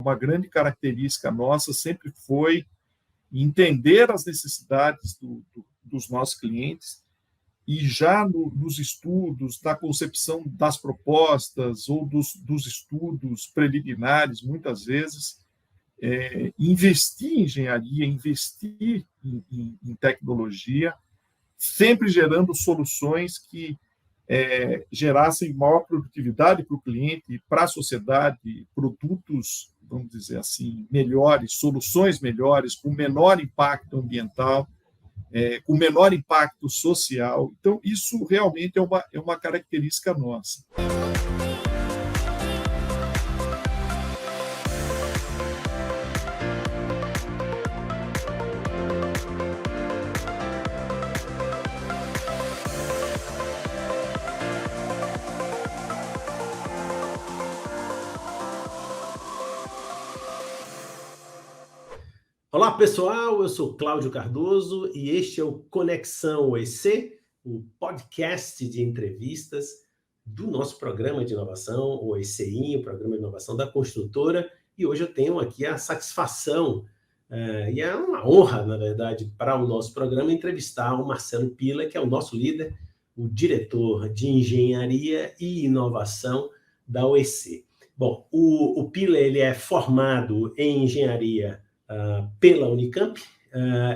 uma grande característica nossa sempre foi entender as necessidades dos nossos clientes e já nos estudos, na concepção das propostas ou dos estudos preliminares, muitas vezes, investir em engenharia, investir em tecnologia, sempre gerando soluções que gerassem maior produtividade para o cliente e para a sociedade, produtos, vamos dizer assim, melhores, soluções melhores, com menor impacto ambiental, com menor impacto social. Então, isso realmente é uma característica nossa. Olá, pessoal, eu sou Cláudio Cardoso e este é o Conexão OEC, o podcast de entrevistas do nosso programa de inovação, o OECI, o Programa de Inovação da Construtora, e hoje eu tenho aqui a satisfação, e é uma honra, na verdade, para o nosso programa, entrevistar o Marcelo Pila, que é o nosso líder, o diretor de Engenharia e Inovação da OEC. Bom, o Pila ele é formado em Engenharia pela Unicamp,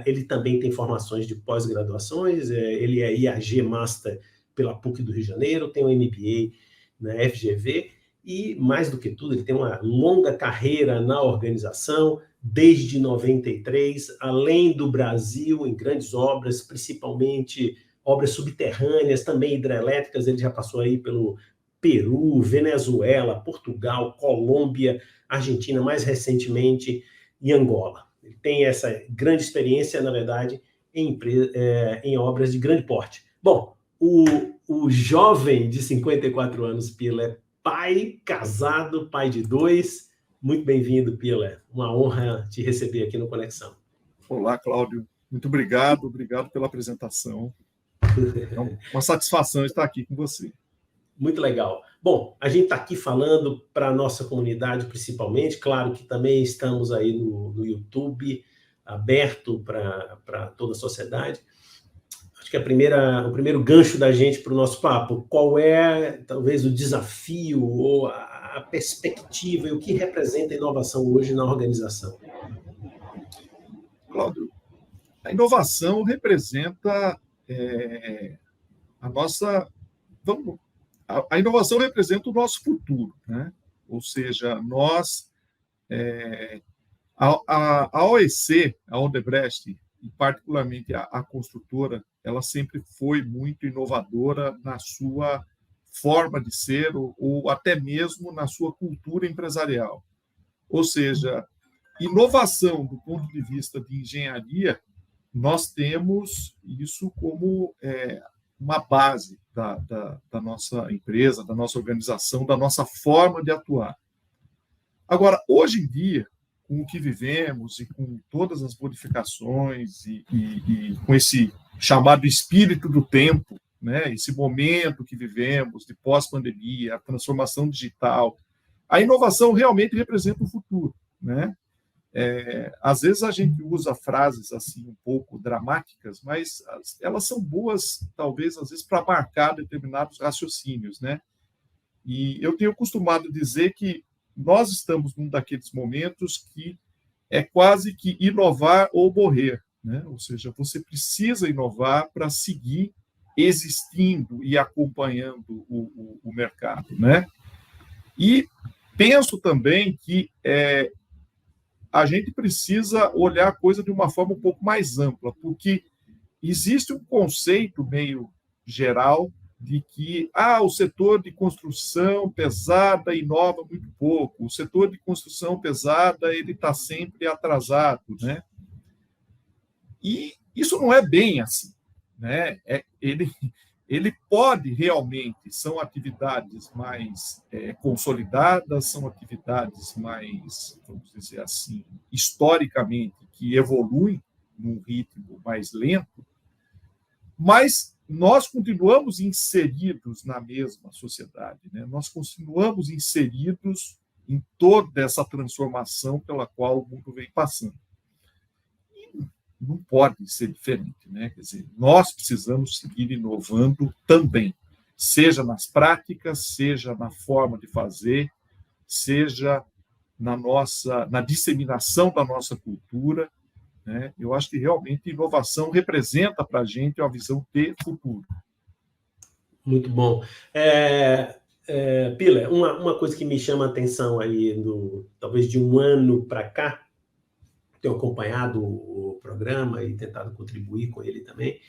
ele também tem formações de pós-graduações, ele é IAG Master pela PUC do Rio de Janeiro, tem um MBA na FGV e, mais do que tudo, ele tem uma longa carreira na organização, desde 93, além do Brasil, em grandes obras, principalmente obras subterrâneas, também hidrelétricas, ele já passou aí pelo Peru, Venezuela, Portugal, Colômbia, Argentina, mais recentemente em Angola. Ele tem essa grande experiência, na verdade, em obras de grande porte. Bom, o jovem de 54 anos, Pila, é pai, casado, pai de 2. Muito bem-vindo, Pila. Uma honra te receber aqui no Conexão. Olá, Cláudio. Muito obrigado pela apresentação. É uma satisfação estar aqui com você. Muito legal. Bom, a gente está aqui falando para a nossa comunidade, principalmente. Claro que também estamos aí no YouTube, aberto para toda a sociedade. Acho que o primeiro gancho da gente para o nosso papo, qual é, talvez, o desafio ou a perspectiva e o que representa a inovação hoje na organização? Cláudio, a inovação representa a nossa... A inovação representa o nosso futuro, né? Ou seja, nós, a OEC, a Odebrecht, e particularmente a construtora, ela sempre foi muito inovadora na sua forma de ser ou até mesmo na sua cultura empresarial. Ou seja, inovação do ponto de vista de engenharia, nós temos isso como uma base da nossa empresa, da nossa organização, da nossa forma de atuar. Agora, hoje em dia, com o que vivemos e com todas as modificações e com esse chamado espírito do tempo, né, esse momento que vivemos de pós-pandemia, a transformação digital, a inovação realmente representa o futuro, né? Às vezes a gente usa frases assim um pouco dramáticas, mas elas são boas, talvez, às vezes, para marcar determinados raciocínios, né? E eu tenho costumado dizer que nós estamos num daqueles momentos que é quase que inovar ou morrer, né? Ou seja, você precisa inovar para seguir existindo e acompanhando o mercado, né? E penso também que a gente precisa olhar a coisa de uma forma um pouco mais ampla, porque existe um conceito meio geral de que o setor de construção pesada inova muito pouco, o setor de construção pesada ele está sempre atrasado, né? E isso não é bem assim, né? Ele pode realmente, são atividades mais consolidadas, são atividades mais, vamos dizer assim, historicamente, que evoluem num ritmo mais lento, mas nós continuamos inseridos na mesma sociedade, né? Nós continuamos inseridos em toda essa transformação pela qual o mundo vem passando. E não pode ser diferente, né? Quer dizer, nós precisamos seguir inovando também, seja nas práticas, seja na forma de fazer, seja na disseminação da nossa cultura, né? Eu acho que realmente inovação representa para a gente uma visão de futuro. Muito bom. Pilar, uma coisa que me chama a atenção aí, talvez de um ano para cá, tenho acompanhado o programa e tentado contribuir com ele também,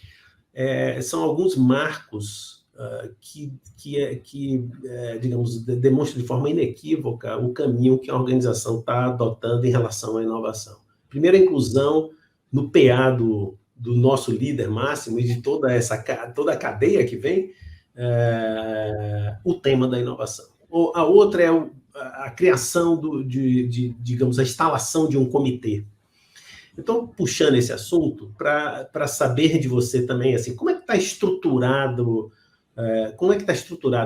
são alguns marcos que digamos, demonstram de forma inequívoca o caminho que a organização está adotando em relação à inovação. Primeiro, a inclusão no PA do nosso líder máximo e de toda a cadeia que vem, o tema da inovação. A outra é a criação digamos, a instalação de um comitê. Então, puxando esse assunto, para saber de você também, assim, como é que está estruturado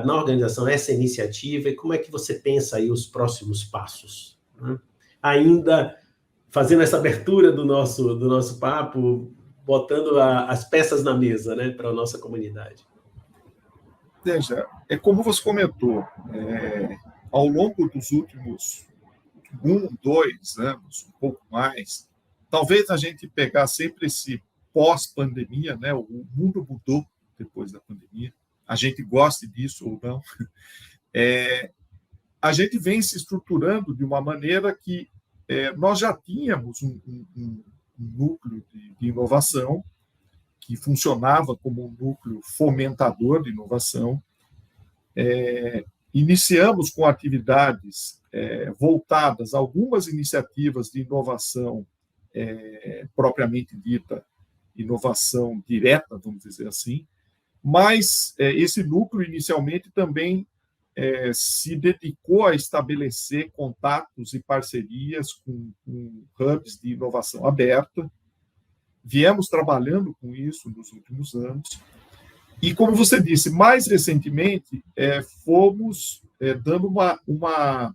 na organização essa iniciativa e como é que você pensa aí os próximos passos, né? Ainda fazendo essa abertura do nosso papo, botando as peças na mesa, né, para a nossa comunidade. Veja, como você comentou, ao longo dos últimos 1, 2 anos, um pouco mais, talvez a gente pegar sempre esse pós-pandemia, né, o mundo mudou depois da pandemia, a gente goste disso ou não, a gente vem se estruturando de uma maneira que nós já tínhamos um núcleo de inovação que funcionava como um núcleo fomentador de inovação. Iniciamos com atividades voltadas a algumas iniciativas de inovação propriamente dita, inovação direta, vamos dizer assim, mas esse núcleo inicialmente também se dedicou a estabelecer contatos e parcerias com hubs de inovação aberta. Viemos trabalhando com isso nos últimos anos. E, como você disse, mais recentemente, fomos dando uma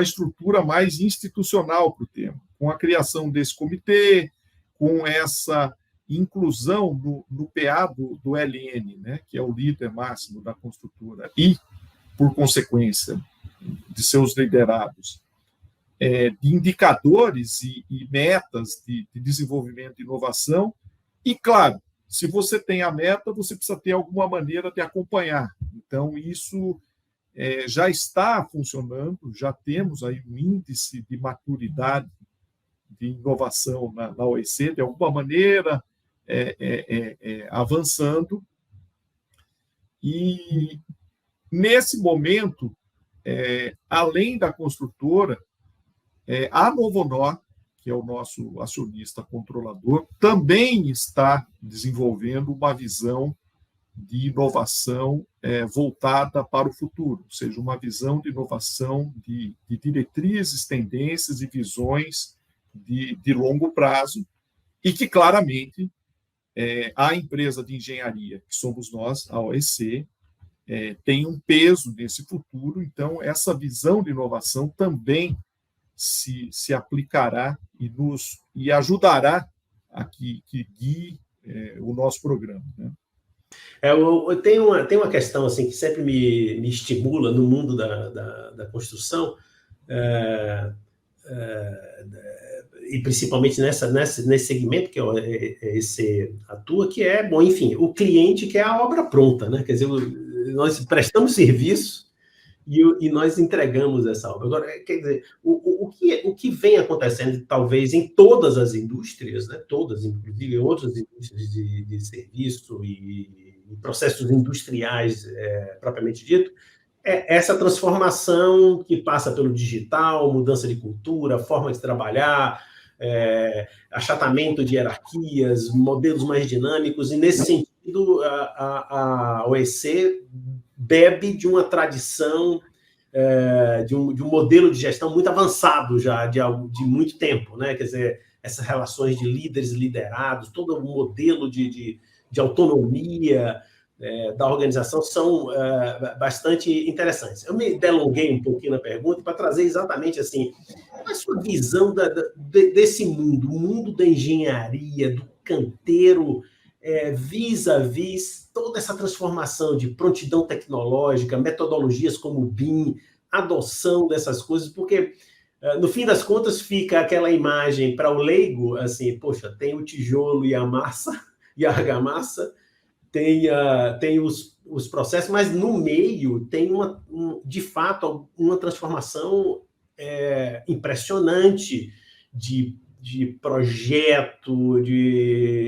estrutura mais institucional para o tema, com a criação desse comitê, com essa inclusão no PA do LN, né, que é o líder máximo da construtora, e, por consequência, de seus liderados, de indicadores e metas de desenvolvimento e inovação. E, claro, se você tem a meta, você precisa ter alguma maneira de acompanhar. Então, isso já está funcionando, já temos aí um índice de maturidade de inovação na OEC, de alguma maneira avançando. E, nesse momento, além da construtora, a Novonor, que é o nosso acionista controlador, também está desenvolvendo uma visão de inovação voltada para o futuro, ou seja, uma visão de inovação de diretrizes, tendências e visões de longo prazo, e que, claramente, a empresa de engenharia, que somos nós, a OEC, tem um peso nesse futuro. Então, essa visão de inovação também se aplicará e ajudará a que guie o nosso programa, né? Tem uma questão assim, que sempre me estimula no mundo da construção, e principalmente nesse segmento que esse atua, que bom, enfim, o cliente quer a obra pronta, né? Quer dizer, nós prestamos serviço e nós entregamos essa obra. Agora, quer dizer, o que vem acontecendo, talvez, em todas as indústrias, né? Todas, inclusive outras indústrias de serviço e processos industriais propriamente dito, essa transformação que passa pelo digital, mudança de cultura, forma de trabalhar, achatamento de hierarquias, modelos mais dinâmicos, e, nesse sentido, a OEC bebe de uma tradição, de um modelo de gestão muito avançado já, de muito tempo, né? Quer dizer, essas relações de líderes e liderados, todo um modelo de autonomia, da organização são bastante interessantes. Eu me delonguei um pouquinho na pergunta para trazer exatamente assim, qual é a sua visão desse mundo, o mundo da engenharia, do canteiro, vis-à-vis toda essa transformação de prontidão tecnológica, metodologias como o BIM, adoção dessas coisas, porque no fim das contas fica aquela imagem para o leigo, assim, poxa, tem o tijolo e a massa, e a argamassa, tem os processos, mas no meio tem, de fato, uma transformação impressionante de projeto,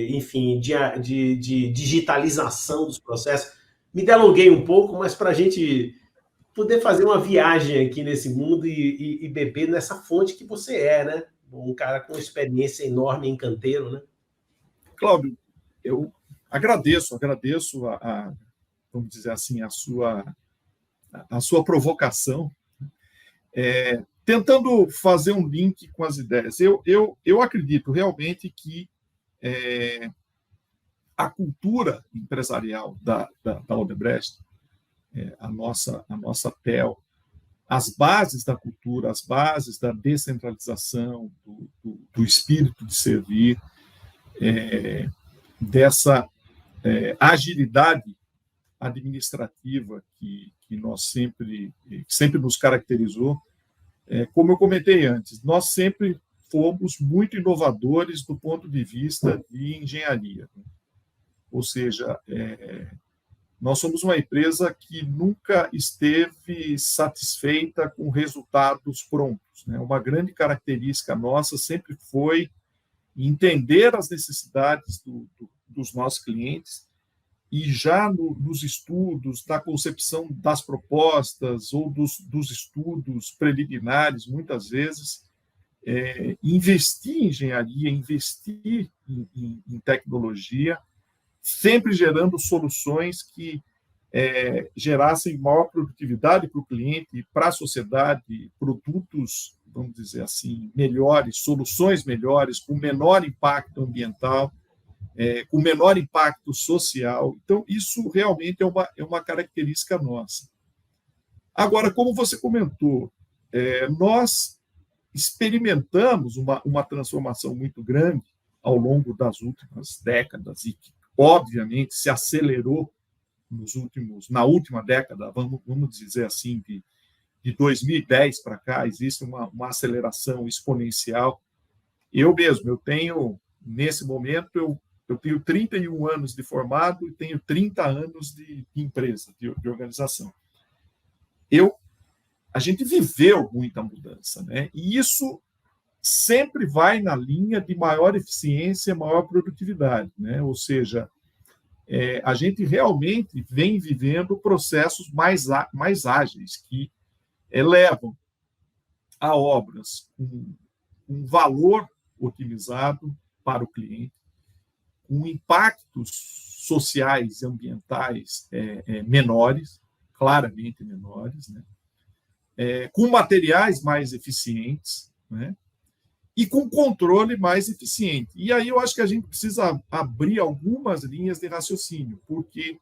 enfim, de digitalização dos processos. Me delonguei um pouco, mas para a gente poder fazer uma viagem aqui nesse mundo e beber nessa fonte que você né? Um cara com experiência enorme em canteiro, né? Cláudio, eu agradeço vamos dizer assim, a sua provocação, tentando fazer um link com as ideias. Eu acredito realmente que a cultura empresarial da Odebrecht, a nossa TEL, as bases da cultura, as bases da descentralização, do espírito de servir, dessa agilidade administrativa que nós sempre nos caracterizou. Como eu comentei antes, nós sempre fomos muito inovadores do ponto de vista de engenharia. Ou seja, nós somos uma empresa que nunca esteve satisfeita com resultados prontos. Uma grande característica nossa sempre foi entender as necessidades dos nossos clientes e já nos estudos, na concepção das propostas ou dos estudos preliminares, muitas vezes, investir em engenharia, investir em tecnologia, sempre gerando soluções que gerassem maior produtividade para o cliente e para a sociedade, produtos, vamos dizer assim, melhores, soluções melhores, com menor impacto ambiental, com menor impacto social. Então, isso realmente é uma característica nossa. Agora, como você comentou, nós experimentamos uma transformação muito grande ao longo das últimas décadas e que, obviamente, se acelerou na última década, vamos dizer assim, de 2010 para cá, existe uma aceleração exponencial. Eu tenho, nesse momento, eu tenho 31 anos de formado e tenho 30 anos de empresa, de organização. A gente viveu muita mudança, né? E isso sempre vai na linha de maior eficiência, maior produtividade, né? Ou seja, a gente realmente vem vivendo processos mais ágeis, que levam a obras com um valor otimizado para o cliente, com impactos sociais e ambientais menores, claramente menores, né? Com materiais mais eficientes, né? E com controle mais eficiente. E aí eu acho que a gente precisa abrir algumas linhas de raciocínio, porque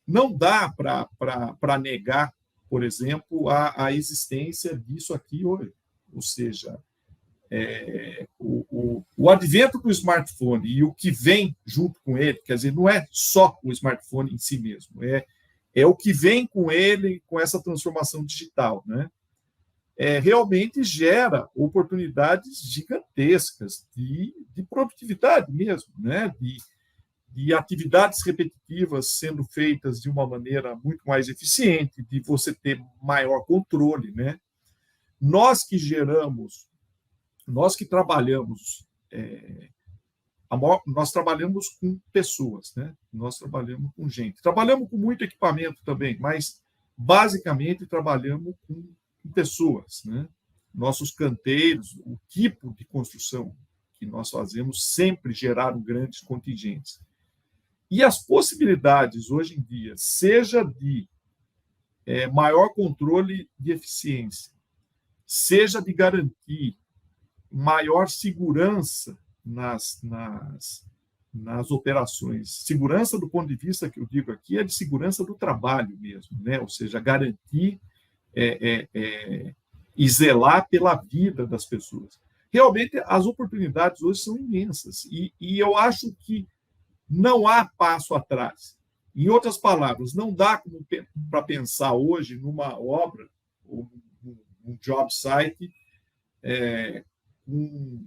não dá para negar, por exemplo, a existência disso aqui hoje. Ou seja, o advento do smartphone e o que vem junto com ele, quer dizer, não é só o smartphone em si mesmo, é o que vem com ele, com essa transformação digital, né? Realmente gera oportunidades gigantescas de produtividade mesmo, né? De atividades repetitivas sendo feitas de uma maneira muito mais eficiente, de você ter maior controle, né? Nós que trabalhamos, nós trabalhamos com pessoas, né? Nós trabalhamos com gente. Trabalhamos com muito equipamento também, mas basicamente trabalhamos com pessoas, né? Nossos canteiros, o tipo de construção que nós fazemos sempre geraram grandes contingentes. E as possibilidades hoje em dia, seja de maior controle de eficiência, seja de garantir maior segurança nas operações. Segurança, do ponto de vista que eu digo aqui, é de segurança do trabalho mesmo, né? Ou seja, garantir e zelar pela vida das pessoas. Realmente, as oportunidades hoje são imensas e eu acho que não há passo atrás. Em outras palavras, não dá para pensar hoje numa obra, ou num job site, com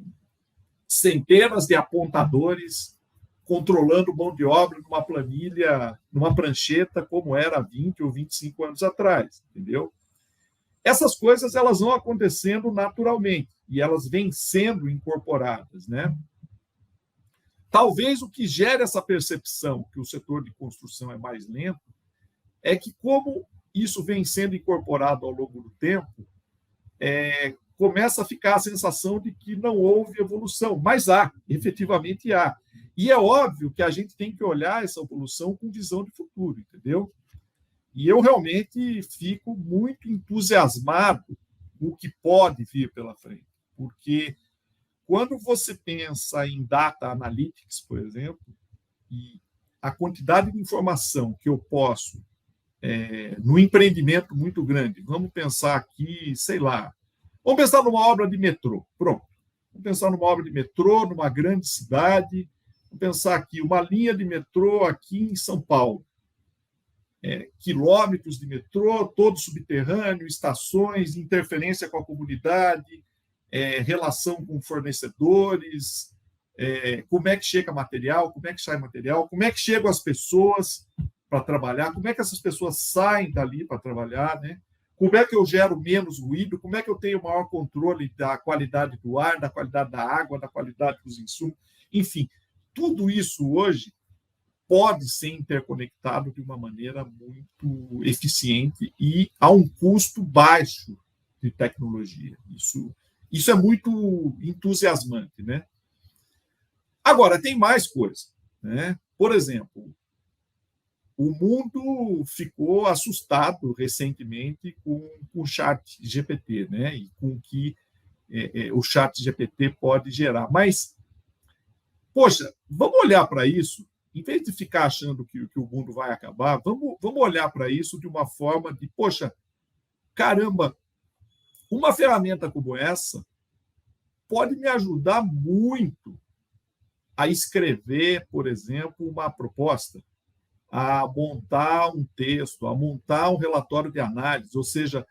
centenas de apontadores controlando mão de obra numa planilha, numa prancheta, como era 20 ou 25 anos atrás, entendeu? Essas coisas elas vão acontecendo naturalmente e elas vêm sendo incorporadas, né? Talvez o que gere essa percepção que o setor de construção é mais lento é que, como isso vem sendo incorporado ao longo do tempo, começa a ficar a sensação de que não houve evolução, mas efetivamente há. E é óbvio que a gente tem que olhar essa evolução com visão de futuro, entendeu? E eu realmente fico muito entusiasmado com o que pode vir pela frente, porque quando você pensa em data analytics, por exemplo, e a quantidade de informação que eu posso, no empreendimento muito grande, vamos pensar aqui, sei lá, vamos pensar numa obra de metrô, pronto. Vamos pensar numa obra de metrô, numa grande cidade, vamos pensar aqui, uma linha de metrô aqui em São Paulo. Quilômetros de metrô, todo subterrâneo, estações, interferência com a comunidade, relação com fornecedores, como é que chega material, como é que sai material, como é que chegam as pessoas para trabalhar, como é que essas pessoas saem dali para trabalhar, né? Como é que eu gero menos ruído, como é que eu tenho maior controle da qualidade do ar, da qualidade da água, da qualidade dos insumos, enfim, tudo isso hoje pode ser interconectado de uma maneira muito eficiente e a um custo baixo de tecnologia. Isso é muito entusiasmante, né? Agora, tem mais coisa, né? Por exemplo, o mundo ficou assustado recentemente com o chat GPT, né? E com o que o chat GPT pode gerar. Mas, poxa, vamos olhar para isso, em vez de ficar achando que o mundo vai acabar, vamos olhar para isso de uma forma de, poxa, caramba, uma ferramenta como essa pode me ajudar muito a escrever, por exemplo, uma proposta, a montar um texto, a montar um relatório de análise, ou seja,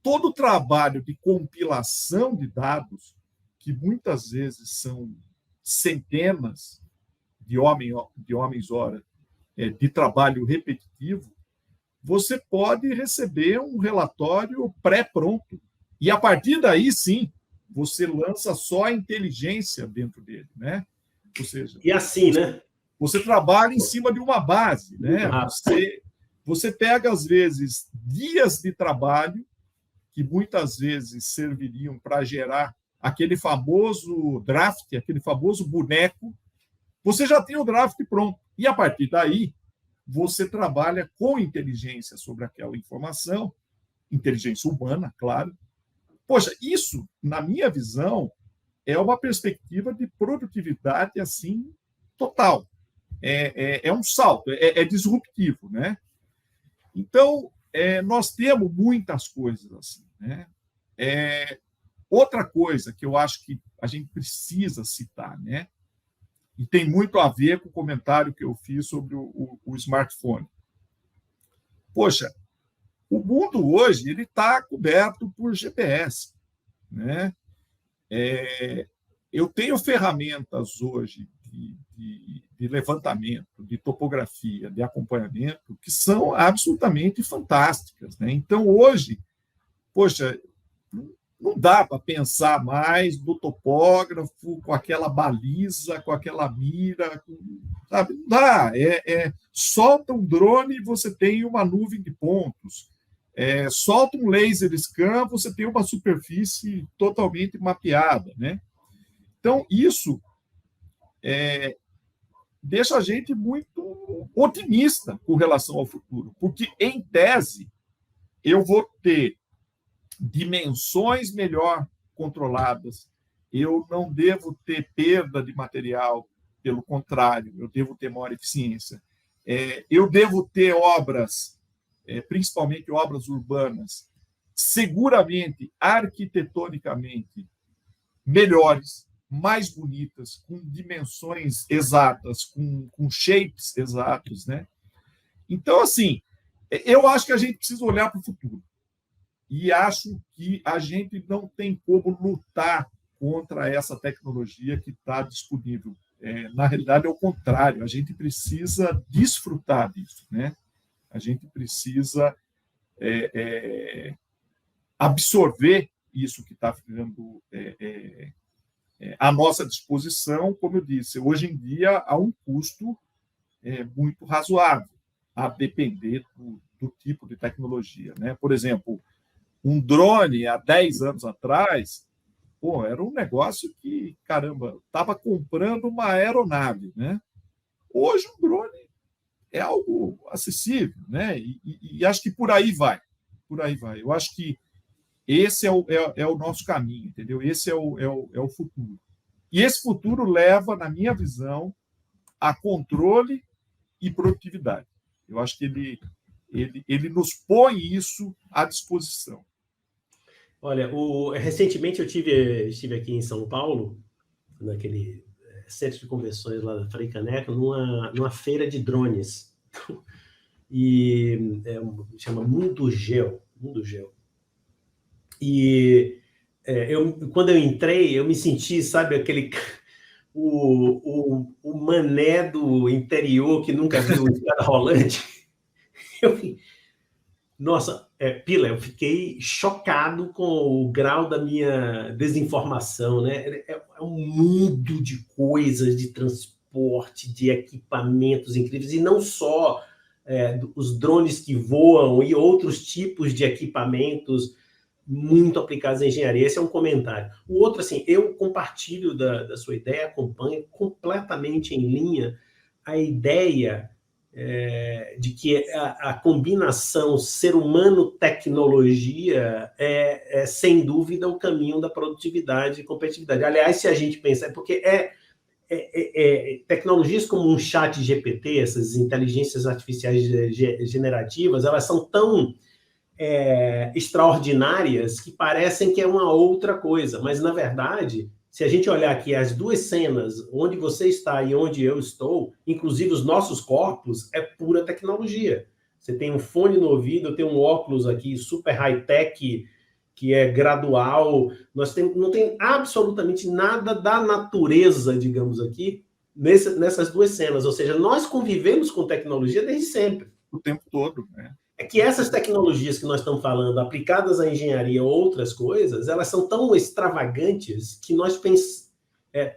todo o trabalho de compilação de dados, que muitas vezes são centenas de homens-hora de trabalho repetitivo, você pode receber um relatório pré-pronto. E, a partir daí, sim, você lança só a inteligência dentro dele, né? Ou seja, e assim, né? Você trabalha em cima de uma base, né? Você pega, às vezes, dias de trabalho que muitas vezes serviriam para gerar aquele famoso draft, aquele famoso boneco, você já tem o draft pronto. E, a partir daí, você trabalha com inteligência sobre aquela informação, inteligência humana, claro. Poxa, isso, na minha visão, é uma perspectiva de produtividade assim total. É um salto, é disruptivo, né? Então, nós temos muitas coisas assim, né? Outra coisa que eu acho que a gente precisa citar, né? E tem muito a ver com o comentário que eu fiz sobre o smartphone. Poxa, o mundo hoje ele está coberto por GPS, né? Eu tenho ferramentas hoje de levantamento, de topografia, de acompanhamento, que são absolutamente fantásticas, né? Então, hoje, poxa, não dá para pensar mais do topógrafo com aquela baliza, com aquela mira, sabe? Não dá. Solta um drone e você tem uma nuvem de pontos. Solta um laser scan, você tem uma superfície totalmente mapeada, né? Então, isso deixa a gente muito otimista com relação ao futuro, porque, em tese, eu vou ter dimensões melhor controladas, eu não devo ter perda de material, pelo contrário, eu devo ter maior eficiência. Eu devo ter obras, principalmente obras urbanas, seguramente, arquitetonicamente, melhores, mais bonitas, com dimensões exatas, com shapes exatos, né? Então, assim, eu acho que a gente precisa olhar para o futuro. E acho que a gente não tem como lutar contra essa tecnologia que está disponível. Na realidade, é o contrário. A gente precisa desfrutar disso, né? A gente precisa absorver isso que está ficando à nossa disposição, como eu disse, hoje em dia, a um custo muito razoável, a depender do tipo de tecnologia, né? Por exemplo, um drone, há 10 anos atrás, era um negócio que, caramba, estava comprando uma aeronave, né? Hoje, um drone é algo acessível, né? E acho que por aí vai. Por aí vai. Eu acho que esse é o nosso caminho, entendeu? Esse é o futuro. E esse futuro leva, na minha visão, a controle e produtividade. Eu acho que ele nos põe isso à disposição. Olha, recentemente eu estive aqui em São Paulo, naquele centro de convenções lá da Frei Caneca, numa feira de drones. E chama Mundo Geo. E quando eu entrei, eu me senti, sabe, aquele... O mané do interior que nunca viu escada rolante. Nossa, Pila, eu fiquei chocado com o grau da minha desinformação, né? É um mundo de coisas, de transporte, de equipamentos incríveis, e não só os drones que voam e outros tipos de equipamentos muito aplicados em engenharia. Esse é um comentário. O outro, assim, eu compartilho da sua ideia, acompanho completamente em linha a ideia de que a combinação ser humano-tecnologia sem dúvida, o caminho da produtividade e competitividade. Aliás, se a gente pensar, porque tecnologias como um chat GPT, essas inteligências artificiais generativas, elas são tão extraordinárias que parecem que é uma outra coisa, mas, na verdade... Se a gente olhar aqui as duas cenas, onde você está e onde eu estou, inclusive os nossos corpos, é pura tecnologia. Você tem um fone no ouvido, eu tenho um óculos aqui super high-tech, que é gradual. Não tem absolutamente nada da natureza, digamos aqui, nessas duas cenas. Ou seja, nós convivemos com tecnologia desde sempre. O tempo todo, né? É que essas tecnologias que nós estamos falando, aplicadas à engenharia ou outras coisas, elas são tão extravagantes que nós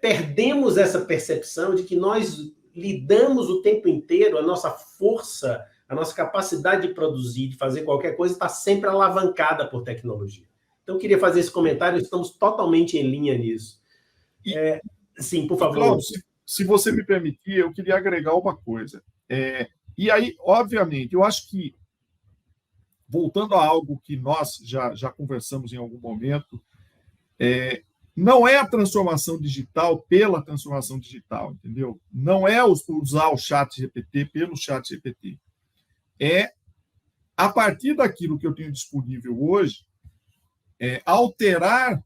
perdemos essa percepção de que nós lidamos o tempo inteiro, a nossa força, a nossa capacidade de produzir, de fazer qualquer coisa, está sempre alavancada por tecnologia. Então, eu queria fazer esse comentário, estamos totalmente em linha nisso. Sim, por favor. Cláudio, se você me permitir, eu queria agregar uma coisa. E aí, obviamente, eu acho que voltando a algo que nós já conversamos em algum momento, não é a transformação digital pela transformação digital, entendeu? Não é usar o chat GPT pelo chat GPT. É, a partir daquilo que eu tenho disponível hoje, alterar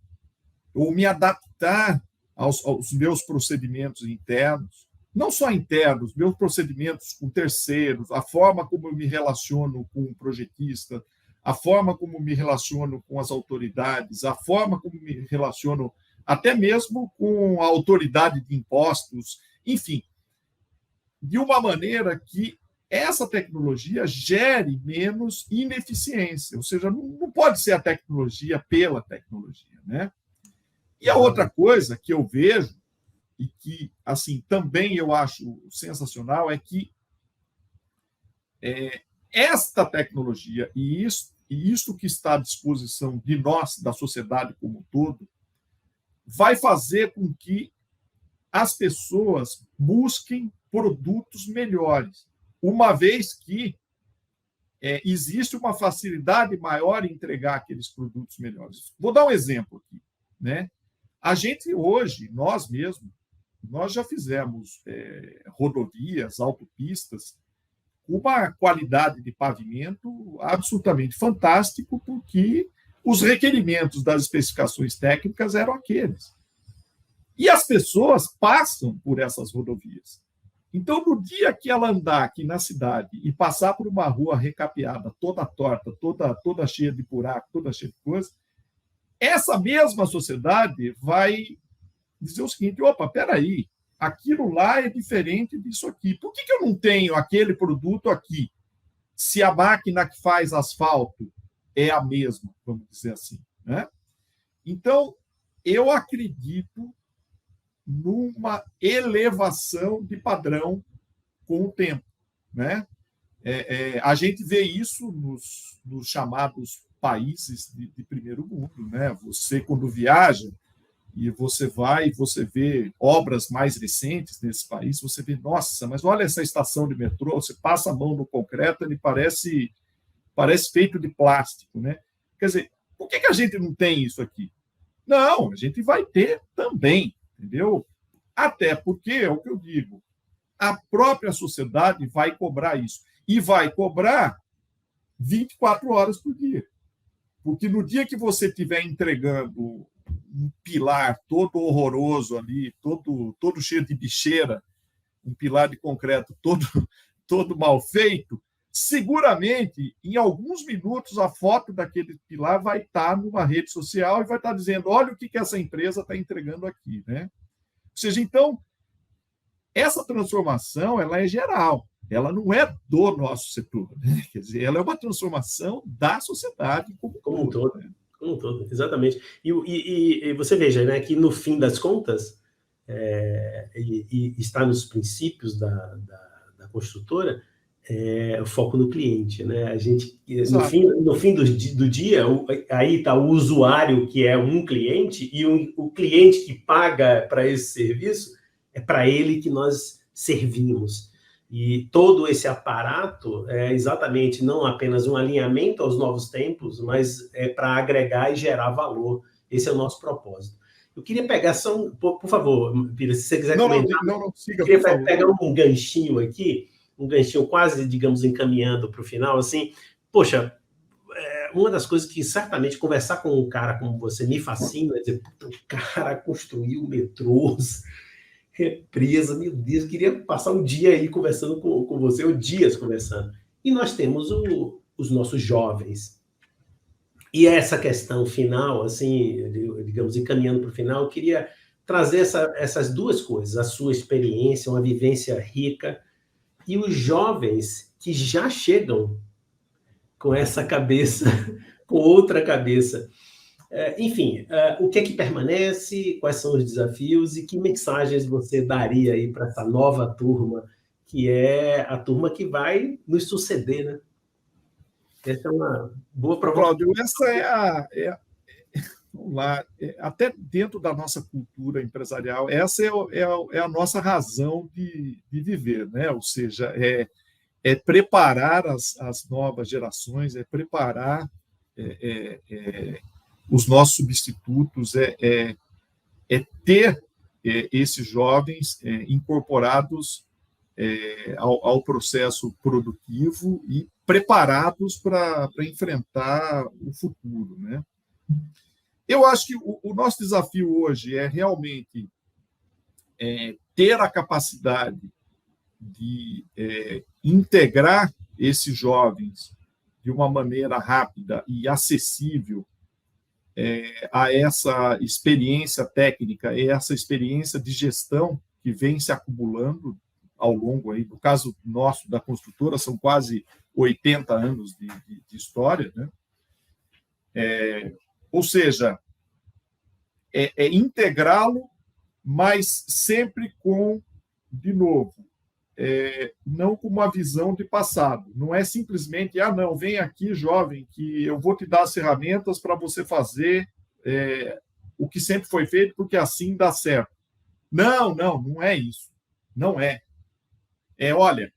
ou me adaptar aos meus procedimentos internos, não só internos, meus procedimentos com terceiros, a forma como eu me relaciono com o projetista, a forma como me relaciono com as autoridades, a forma como me relaciono até mesmo com a autoridade de impostos, enfim, de uma maneira que essa tecnologia gere menos ineficiência, ou seja, não pode ser a tecnologia pela tecnologia, né? E a outra coisa que eu vejo e que, assim, também eu acho sensacional é que esta tecnologia e isso que está à disposição de nós, da sociedade como um todo, vai fazer com que as pessoas busquem produtos melhores, uma vez que existe uma facilidade maior em entregar aqueles produtos melhores. Vou dar um exemplo aqui, né? A gente hoje, nós mesmos, nós já fizemos rodovias, autopistas, com uma qualidade de pavimento absolutamente fantástico, porque os requerimentos das especificações técnicas eram aqueles. E as pessoas passam por essas rodovias. Então, no dia que ela andar aqui na cidade e passar por uma rua recapeada, toda torta, toda cheia de buraco, toda cheia de coisa, essa mesma sociedade vai dizer o seguinte: opa, peraí, aquilo lá é diferente disso aqui. Por que eu não tenho aquele produto aqui, se a máquina que faz asfalto é a mesma, vamos dizer assim, né? Então, eu acredito numa elevação de padrão com o tempo, né? A gente vê isso nos chamados países de primeiro mundo, né? Você, quando viaja e você vai e você vê obras mais recentes nesse país, você vê, nossa, mas olha essa estação de metrô, você passa a mão no concreto, ele parece feito de plástico, né? Quer dizer, por que a gente não tem isso aqui? Não, a gente vai ter também, entendeu? Até porque, é o que eu digo, a própria sociedade vai cobrar isso. E vai cobrar 24 horas por dia. Porque no dia que você estiver entregando um pilar todo horroroso ali, todo cheio de bicheira, um pilar de concreto todo mal feito, seguramente, em alguns minutos, a foto daquele pilar vai estar numa rede social e vai estar dizendo: olha o que essa empresa está entregando aqui, né? Ou seja, então, essa transformação ela é geral, ela não é do nosso setor, né? Quer dizer, ela é uma transformação da sociedade como um todo. Né? Como um todo, exatamente. E você veja, né, que no fim das contas, e está nos princípios da construtora, o foco no cliente, né? A gente, no fim do dia, aí está o usuário, que é um cliente, e o cliente que paga para esse serviço, é para ele que nós servimos. E todo esse aparato é exatamente não apenas um alinhamento aos novos tempos, mas é para agregar e gerar valor. Esse é o nosso propósito. Eu queria pegar só por favor, Pires, se você quiser comentar. Não, siga, eu queria pegar um ganchinho aqui, um ganchinho quase, digamos, encaminhando para o final, assim. Poxa, uma das coisas que certamente conversar com um cara como você me fascina, é dizer, puta, o cara construiu metrôs, represa, meu Deus, eu queria passar um dia aí conversando com você, ou dias conversando. E nós temos os nossos jovens. E essa questão final, assim, digamos, encaminhando para o final, eu queria trazer essas duas coisas, a sua experiência, uma vivência rica, e os jovens que já chegam com essa cabeça, com outra cabeça. Enfim, o que é que permanece, quais são os desafios e que mensagens você daria aí para essa nova turma, que é a turma que vai nos suceder, né? Essa é uma boa provocação. Cláudio, essa vamos lá, até dentro da nossa cultura empresarial, essa é a nossa razão de viver, né? Ou seja, é preparar as novas gerações, é preparar os nossos substitutos, é ter esses jovens incorporados ao processo produtivo e preparados para enfrentar o futuro, né? Eu acho que o nosso desafio hoje é realmente ter a capacidade de integrar esses jovens de uma maneira rápida e acessível a essa experiência técnica e essa experiência de gestão que vem se acumulando ao longo aí, no caso nosso da construtora, são quase 80 anos de história, né? Ou seja, integrá-lo, mas sempre com, de novo, não com uma visão de passado. Não é simplesmente, não, vem aqui, jovem, que eu vou te dar as ferramentas para você fazer o que sempre foi feito, porque assim dá certo. Não é isso. Não é. Olha,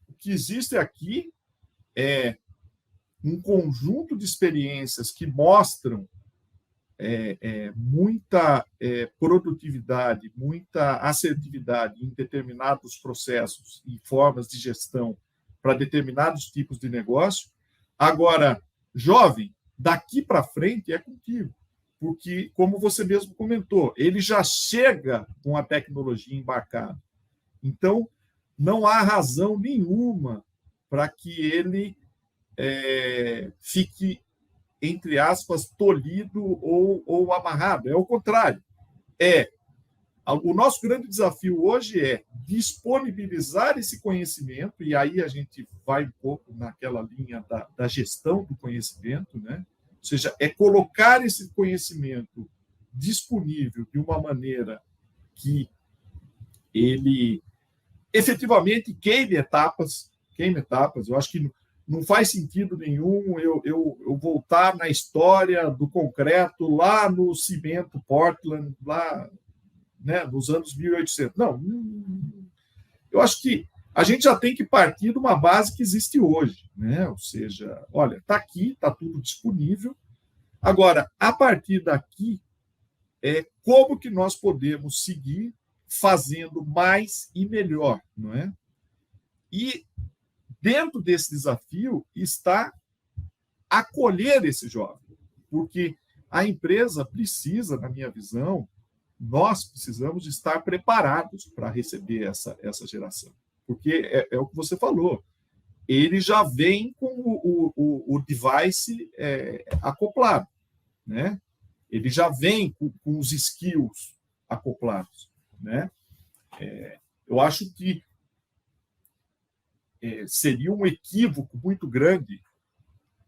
o que existe aqui é um conjunto de experiências que mostram muita produtividade, muita assertividade em determinados processos e formas de gestão para determinados tipos de negócio. Agora, jovem, daqui para frente é contigo, porque, como você mesmo comentou, ele já chega com a tecnologia embarcada. Então, não há razão nenhuma para que ele fique, entre aspas, tolhido ou amarrado. É o contrário. O nosso grande desafio hoje é disponibilizar esse conhecimento, e aí a gente vai um pouco naquela linha da gestão do conhecimento, né? Ou seja, é colocar esse conhecimento disponível de uma maneira que ele efetivamente queime etapas. Eu acho que não faz sentido nenhum eu voltar na história do concreto lá no cimento Portland, lá, né, nos anos 1800. Não, eu acho que a gente já tem que partir de uma base que existe hoje, né? Ou seja, olha, está aqui, está tudo disponível. Agora, a partir daqui, como que nós podemos seguir fazendo mais e melhor, não é? E dentro desse desafio está acolher esse jovem, porque a empresa precisa, na minha visão, nós precisamos estar preparados para receber essa geração, porque é o que você falou, ele já vem com o device acoplado, né? Ele já vem com os skills acoplados, né? Eu acho que seria um equívoco muito grande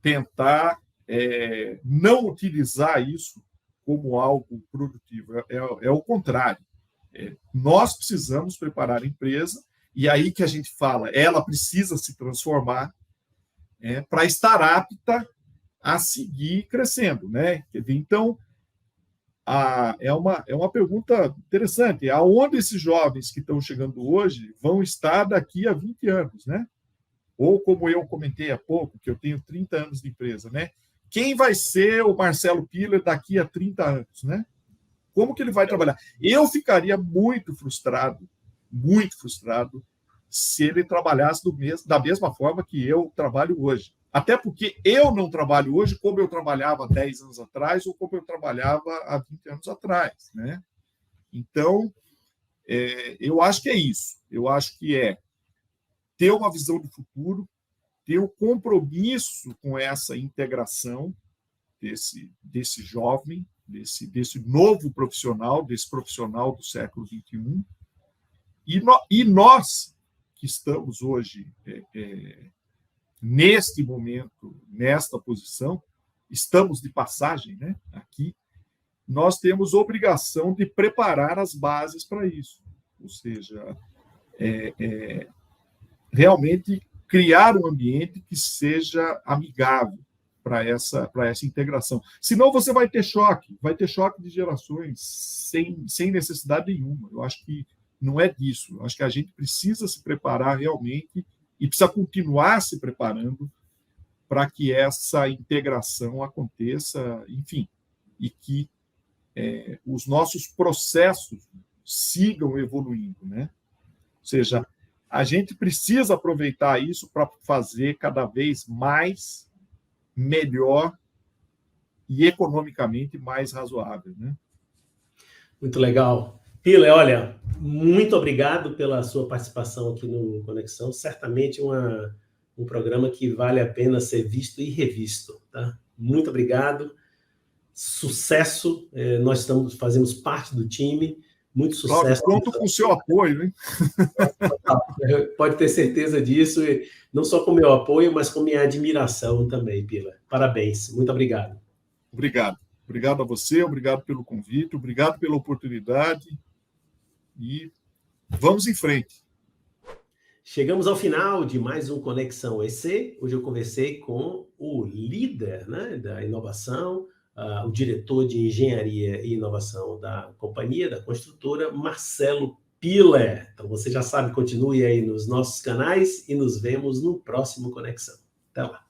tentar não utilizar isso como algo produtivo. É o contrário. Nós precisamos preparar a empresa, e aí que a gente fala, ela precisa se transformar para estar apta a seguir crescendo, né? Então, é uma pergunta interessante. Aonde esses jovens que estão chegando hoje vão estar daqui a 20 anos, né? Ou, como eu comentei há pouco, que eu tenho 30 anos de empresa, né? Quem vai ser o Marcelo Piller daqui a 30 anos, né? Como que ele vai trabalhar? Eu ficaria muito frustrado, se ele trabalhasse da mesma forma que eu trabalho hoje. Até porque eu não trabalho hoje como eu trabalhava 10 anos atrás ou como eu trabalhava há 20 anos atrás, né? Então, eu acho que é isso. Eu acho que ter uma visão do futuro, ter o compromisso com essa integração desse jovem, desse novo profissional, desse profissional do século XXI. E nós, que estamos hoje neste momento, nesta posição, estamos de passagem, né, aqui, nós temos obrigação de preparar as bases para isso. Ou seja, realmente criar um ambiente que seja amigável para essa integração. Senão você vai ter choque de gerações sem necessidade nenhuma. Eu acho que não é disso. Eu acho que a gente precisa se preparar realmente e precisa continuar se preparando para que essa integração aconteça, enfim, e que os nossos processos sigam evoluindo, né? Ou seja, a gente precisa aproveitar isso para fazer cada vez mais, melhor e economicamente mais razoável, né? Muito legal. Piller, olha, muito obrigado pela sua participação aqui no Conexão. Certamente um programa que vale a pena ser visto e revisto, tá? Muito obrigado. Sucesso. Nós fazemos parte do time. Muito sucesso. Conto com o seu apoio, hein? Pode ter certeza disso, e não só com o meu apoio, mas com minha admiração também, Piller. Parabéns, muito obrigado. Obrigado a você, obrigado pelo convite, obrigado pela oportunidade e vamos em frente. Chegamos ao final de mais um Conexão EC. Hoje eu conversei com o líder, né, da inovação, o diretor de engenharia e inovação da companhia, da construtora, Marcelo Piller. Então você já sabe, continue aí nos nossos canais e nos vemos no próximo Conexão. Até lá.